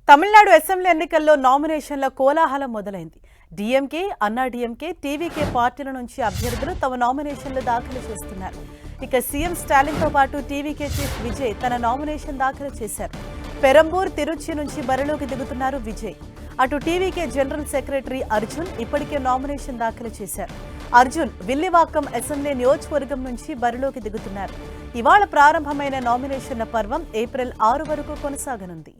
Tamil Nadu assembly ఎన్నికల్లో నామినేషన్ల కోలాహలం మొదలైంది. డీఎంకే, అన్నా డీఎంకే, టీవీకే పార్టీల నుంచి అభ్యర్థులు తమ నామినేషన్లు దాఖలు చేస్తున్నారు. ఇక సీఎం స్టాలిన్తో పాటు టీవీకే చీఫ్ విజయ్ తన నామినేషన్ దాఖలు చేశారు. పెరంబూర్, తిరుచి నుంచి బరిలోకి దిగుతున్నారు విజయ్. అటు టీవీకే జనరల్ సెక్రటరీ అర్జున్ ఇప్పటికే నామినేషన్ దాఖలు చేశారు. అర్జున్ విల్లివాకం అసెంబ్లీ నియోజకవర్గం నుంచి బరిలోకి దిగుతున్నారు. ఇవాళ ప్రారంభమైన నామినేషన్ల పర్వం ఏప్రిల్ 6 వరకు కొనసాగనుంది.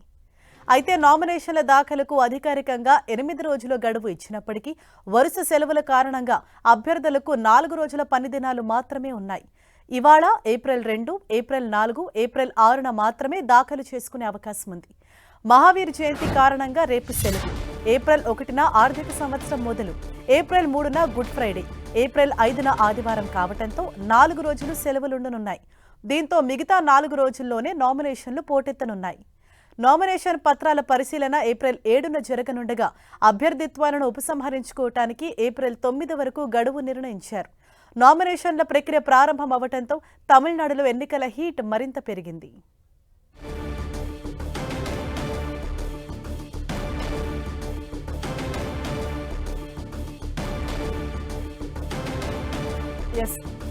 అయితే నామినేషన్ల దాఖలకు అధికారికంగా 8 రోజుల గడువు ఇచ్చినప్పటికీ వరుస సెలవుల కారణంగా అభ్యర్థులకు 4 రోజుల పని దినాలు మాత్రమే ఉన్నాయి. ఇవాళ ఏప్రిల్ 2, ఏప్రిల్ 4, ఏప్రిల్ 6న మాత్రమే దాఖలు చేసుకునే అవకాశం ఉంది. మహావీర్ జయంతి కారణంగా రేపు సెలవు. ఏప్రిల్ 1న ఆర్థిక సంవత్సరం మొదలు, ఏప్రిల్ 3న గుడ్ ఫ్రైడే, ఏప్రిల్ 5న ఆదివారం కావడంతో 4 రోజులు సెలవులుండనున్నాయి. దీంతో మిగతా 4 రోజుల్లోనే నామినేషన్లు పోటెత్తనున్నాయి. నామినేషన్ పత్రాల పరిశీలన ఏప్రిల్ 7న జరగనుండగా అభ్యర్థిత్వాలను ఉపసంహరించుకోవటానికి ఏప్రిల్ 9 వరకు గడువు నిర్ణయించారు. నామినేషన్ల ప్రక్రియ ప్రారంభం అవడంతో తమిళనాడులో ఎన్నికల హీట్ మరింత పెరిగింది.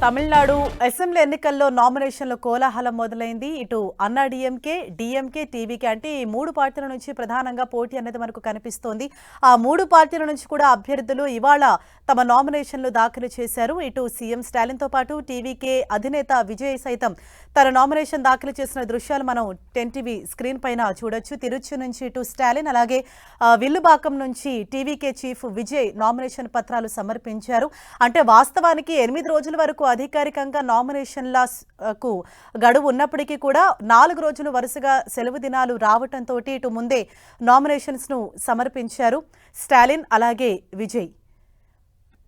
తమిళనాడు అసెంబ్లీ ఎన్నికల్లో నామినేషన్ల కోలాహలం మొదలైంది. ఇటు అన్నా డీఎంకే, డీఎంకే, టీవీకే అంటే ఈ 3 పార్టీల నుంచి ప్రధానంగా పోటీ అనేది మనకు కనిపిస్తోంది. ఆ 3 పార్టీల నుంచి కూడా అభ్యర్థులు ఇవాళ తమ నామినేషన్లు దాఖలు చేశారు. ఇటు సీఎం స్టాలిన్తో పాటు టీవీకే అధినేత విజయ్ సైతం తన నామినేషన్ దాఖలు చేసిన దృశ్యాలు మనం 10 టీవీ స్క్రీన్ పైన చూడొచ్చు. తిరుచి నుంచి ఇటు స్టాలిన్, అలాగే విల్లుబాకం నుంచి టీవీకే చీఫ్ విజయ్ నామినేషన్ పత్రాలు సమర్పించారు. అంటే వాస్తవానికి 8 రోజుల వరకు అధికారికంగా నామినేషన్లకు గడువు ఉన్నప్పటికీ కూడా 4 రోజులు వరుసగా సెలవు దినాలు రావటంతో ఇటు ముందే నామినేషన్స్ ను సమర్పించారు స్టాలిన్ అలాగే విజయ్.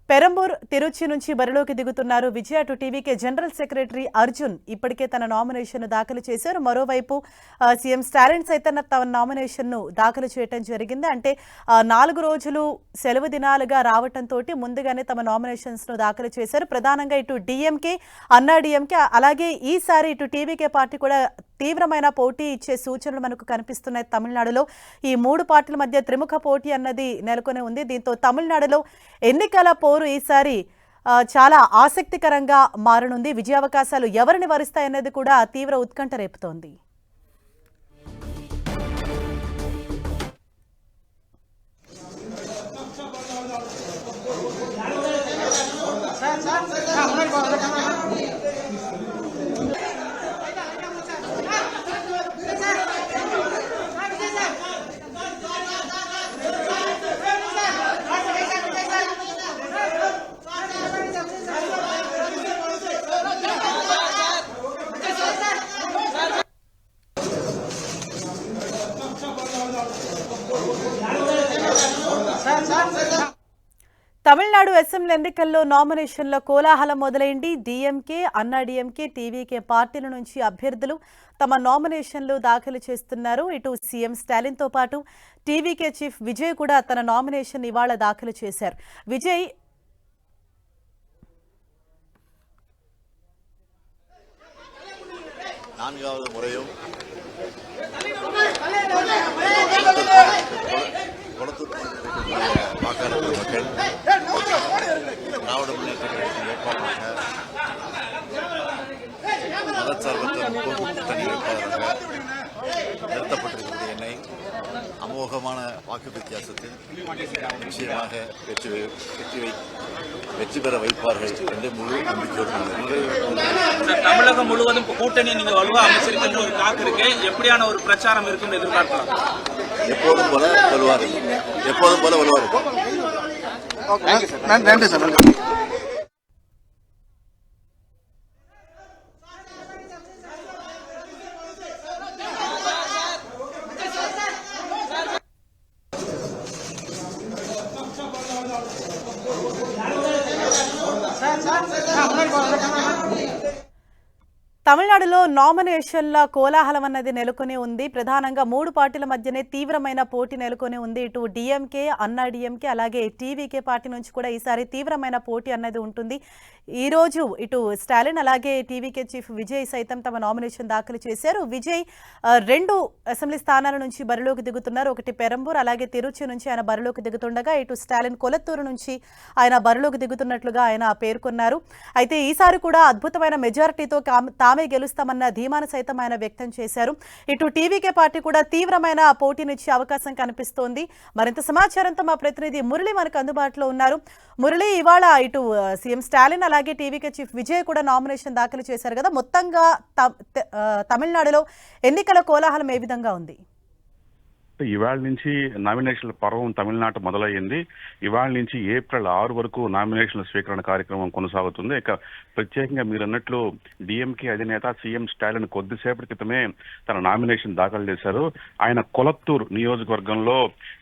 పెరంబూర్, తిరుచి నుంచి బరిలోకి దిగుతున్నారు విజయ్. అటు టీవీకే జనరల్ సెక్రటరీ అర్జున్ ఇప్పటికే తన నామినేషన్ దాఖలు చేశారు. మరోవైపు సీఎం స్టాలిన్ సైతం తన నామినేషన్ను దాఖలు చేయడం జరిగింది. అంటే 4 రోజులు సెలవు దినాలుగా రావడంతో ముందుగానే తమ నామినేషన్స్ను దాఖలు చేశారు. ప్రధానంగా ఇటు డీఎంకే, అన్నా డీఎంకే అలాగే ఈసారి ఇటు టీవీకే పార్టీ కూడా తీవ్రమైన పోటీ ఇచ్చే సూచనలు మనకు కనిపిస్తున్నాయి. తమిళనాడులో ఈ 3 పార్టీల మధ్య త్రిముఖ పోటీ అన్నది నెలకొని ఉంది. దీంతో తమిళనాడులో ఎన్నికల పోరు ఈసారి చాలా ఆసక్తికరంగా మారనుంది. విజయావకాశాలు ఎవరిని వరిస్తాయన్నది కూడా తీవ్ర ఉత్కంఠ రేపుతోంది. తమిళనాడు అసెంబ్లీ ఎన్నికల్లో నామినేషన్ల కోలాహలం మొదలైంది. డీఎంకే, అన్నా డీఎంకే, టీవీకే పార్టీల నుంచి అభ్యర్థులు తమ నామినేషన్లు దాఖలు చేస్తున్నారు. ఇటు సీఎం స్టాలిన్తో పాటు టీవీకే చీఫ్ విజయ్ కూడా తన నామినేషన్ ఇవాళ దాఖలు చేశారు. విజయ్ நிறுத்தப்பட்டிருக்கிறது. என்னை அமோகமான வாக்கு வித்தியாசத்தில் நிச்சயமாக வெற்றி பெற வைப்பார்கள் என்று முழு நம்பிக்கையோடு தமிழகம் முழுவதும் கூட்டணி நீங்க வலுவா அமைச்சிருக்கின்ற ஒரு தாக்கு இருக்கு. எப்படியான ஒரு பிரச்சாரம் இருக்கும் எதிர்பார்க்கலாம்? எப்போதும் போல வலுவார்கள். நன்றி சார். நன்றி. తమిళనాడులో నామినేషన్ల కోలాహలం అన్నది నెలకొని ఉంది. ప్రధానంగా 3 పార్టీల మధ్యనే తీవ్రమైన పోటీ నెలకొని ఉంది. ఇటు డిఎంకే, అన్నా డిఎంకే అలాగే టీవీకే పార్టీ నుంచి కూడా ఈసారి తీవ్రమైన పోటీ అన్నది ఉంటుంది. ఈ రోజు ఇటు స్టాలిన్ అలాగే టీవీకే చీఫ్ విజయ్ సైతం తమ నామినేషన్ దాఖలు చేశారు. విజయ్ 2 అసెంబ్లీ స్థానాల నుంచి బరిలోకి దిగుతున్నారు. ఒకటి పెరంబూర్ అలాగే తిరుచి నుంచి ఆయన బరిలోకి దిగుతుండగా ఇటు స్టాలిన్ కొలత్తూరు నుంచి ఆయన బరిలోకి దిగుతున్నట్లుగా ఆయన పేర్కొన్నారు. అయితే ఈసారి కూడా అద్భుతమైన మెజారిటీతో తామే గెలుస్తామన్న ధీమాను సైతం ఆయన వ్యక్తం చేశారు. ఇటు టీవీకే పార్టీ కూడా తీవ్రమైన పోటీనిచ్చే అవకాశం కనిపిస్తోంది. మరింత సమాచారంతో మా ప్రతినిధి మురళి మనకు అందుబాటులో ఉన్నారు. మురళి, ఇవాళ ఇటు సీఎం స్టాలిన్ అలాగే టీవీకే చీఫ్ విజయ్ కూడా నామినేషన్ దాఖలు చేశారు కదా. మొత్తంగా తమిళనాడులో ఎన్నికల కోలాహలం ఏ విధంగా ఉంది? ఇవాళ నుంచి నామినేషన్ల పర్వం తమిళనాడు మొదలయ్యింది. ఇవాళ నుంచి ఏప్రిల్ 6 వరకు నామినేషన్ల స్వీకరణ కార్యక్రమం కొనసాగుతుంది. ఇక ప్రత్యేకంగా మీరు అన్నట్లు డిఎంకే అధినేత సీఎం స్టాలిన్ కొద్దిసేపటి క్రితమే తన నామినేషన్ దాఖలు చేశారు. ఆయన కొలత్తూరు నియోజకవర్గంలో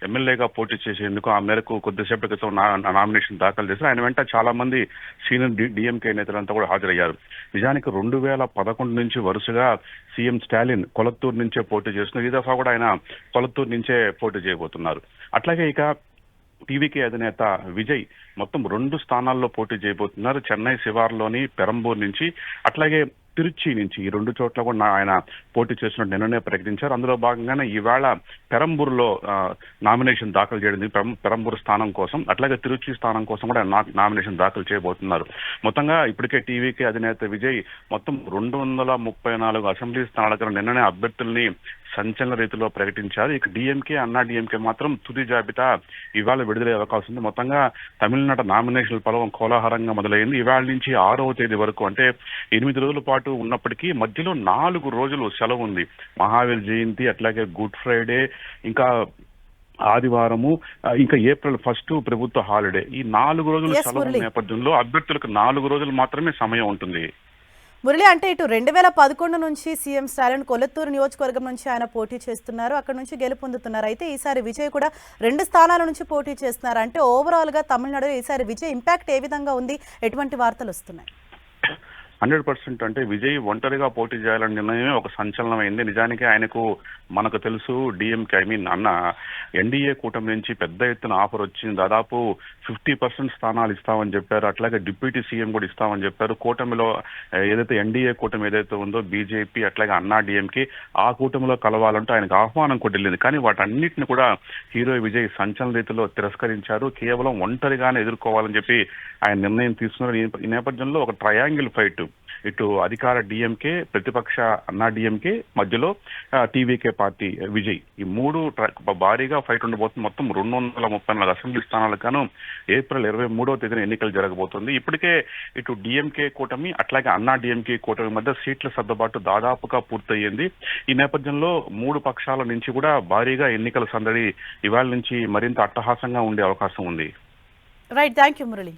ఎమ్మెల్యేగా పోటీ చేసేందుకు ఆ మేరకు కొద్దిసేపటి క్రితం నామినేషన్ దాఖలు చేశారు. ఆయన వెంట చాలా మంది సీనియర్ డిఎంకే నేతలంతా కూడా హాజరయ్యారు. నిజానికి 2011 నుంచి వరుసగా సీఎం స్టాలిన్ కొలత్తూరు నుంచే పోటీ చేస్తున్నారు. ఈ దఫా కూడా ఆయన కొలత్తూరు నుంచే పోటీ చేయబోతున్నారు. అట్లాగే ఇక టీవీకే అధినేత విజయ్ మొత్తం 2 స్థానాల్లో పోటీ చేయబోతున్నారు. చెన్నై శివార్లోని పెరంబూర్ నుంచి, అట్లాగే తిరుచి నుంచి, ఈ 2 చోట్ల కూడా ఆయన పోటీ చేసినట్టు నిన్ననే ప్రకటించారు. అందులో భాగంగానే ఈవేళ పెరంబూర్లో నామినేషన్ దాఖలు చేయడం, పెరంబూర్ స్థానం కోసం, అట్లాగే తిరుచి స్థానం కోసం కూడా నామినేషన్ దాఖలు చేయబోతున్నారు. మొత్తంగా ఇప్పటికే టీవీకే అధినేత విజయ్ మొత్తం 234 అసెంబ్లీ స్థానాలకు నిన్ననే అభ్యర్థుల్ని సంచలన రీతిలో ప్రకటించారు. ఇక డిఎంకే, అన్నా డిఎంకే మాత్రం తుది జాబితా ఇవాళ విడుదలయ్యే అవకాశం ఉంది. మొత్తంగా తమిళనాడు నామినేషన్ పర్వం కోలాహలంగా మొదలైంది. ఇవాళ నుంచి 6వ తేదీ వరకు, అంటే 8 రోజుల పాటు ఉన్నప్పటికీ మధ్యలో 4 రోజులు సెలవు ఉంది. మహావీర్ జయంతి, అట్లాగే గుడ్ ఫ్రైడే, ఇంకా ఆదివారము, ఇంకా ఏప్రిల్ 1 ప్రభుత్వ హాలిడే. ఈ 4 రోజులు సెలవు నేపథ్యంలో అభ్యర్థులకు 4 రోజులు మాత్రమే సమయం ఉంటుంది. మురళి, అంటే ఇటు 2011 నుంచి సీఎం స్టాలిన్ కొలత్తూరు నియోజకవర్గం నుంచి ఆయన పోటీ చేస్తున్నారు, అక్కడ నుంచి గెలుపొందుతున్నారు. అయితే ఈసారి విజయ్ కూడా 2 స్థానాల నుంచి పోటీ చేస్తున్నారు. అంటే ఓవరాల్ గా తమిళనాడులో ఈసారి విజయ్ ఇంపాక్ట్ ఏ విధంగా ఉంది? ఎటువంటి వార్తలు వస్తున్నాయి? 100% అంటే విజయ్ ఒంటరిగా పోటీ చేయాలనే నిర్ణయమే ఒక సంచలనమైంది. నిజానికి ఆయనకు మనకు తెలుసు, డిఎంకే అన్న ఎన్డీఏ కూటమి నుంచి పెద్ద ఎత్తున ఆఫర్ వచ్చింది. దాదాపు 50% స్థానాలు ఇస్తామని చెప్పారు. అట్లాగే డిప్యూటీ సీఎం కూడా ఇస్తామని చెప్పారు. కూటమిలో ఏదైతే ఎన్డీఏ కూటమి ఏదైతే ఉందో బీజేపీ, అట్లాగే అన్నా డిఎంకే, ఆ కూటమిలో కలవాలంటూ ఆయనకు ఆహ్వానం కొట్టిల్లింది. కానీ వాటన్నిటిని కూడా హీరో విజయ్ సంచలన రీతిలో తిరస్కరించారు. కేవలం ఒంటరిగానే ఎదుర్కోవాలని చెప్పి ఆయన నిర్ణయం తీసుకున్నారు. ఈ నేపథ్యంలో ఒక ట్రయాంగిల్ ఫైట్, ఇటు అధికార డిఎంకే, ప్రతిపక్ష అన్నా డిఎంకే, మధ్యలో టీవీకే పార్టీ విజయ్, ఈ 3 భారీగా ఫైట్ ఉండబోతుంది. మొత్తం 234 అసెంబ్లీ స్థానాలకు గాను ఏప్రిల్ 23వ తేదీన ఎన్నికలు జరగబోతుంది. ఇప్పటికే ఇటు డిఎంకే కూటమి, అట్లాగే అన్నా డిఎంకే కూటమి మధ్య సీట్ల సర్దుబాటు దాదాపుగా పూర్తయ్యింది. ఈ నేపథ్యంలో 3 పక్షాల నుంచి కూడా భారీగా ఎన్నికల సందడి ఇవాళ నుంచి మరింత అట్టహాసంగా ఉండే అవకాశం ఉంది. Right, thank you Murali.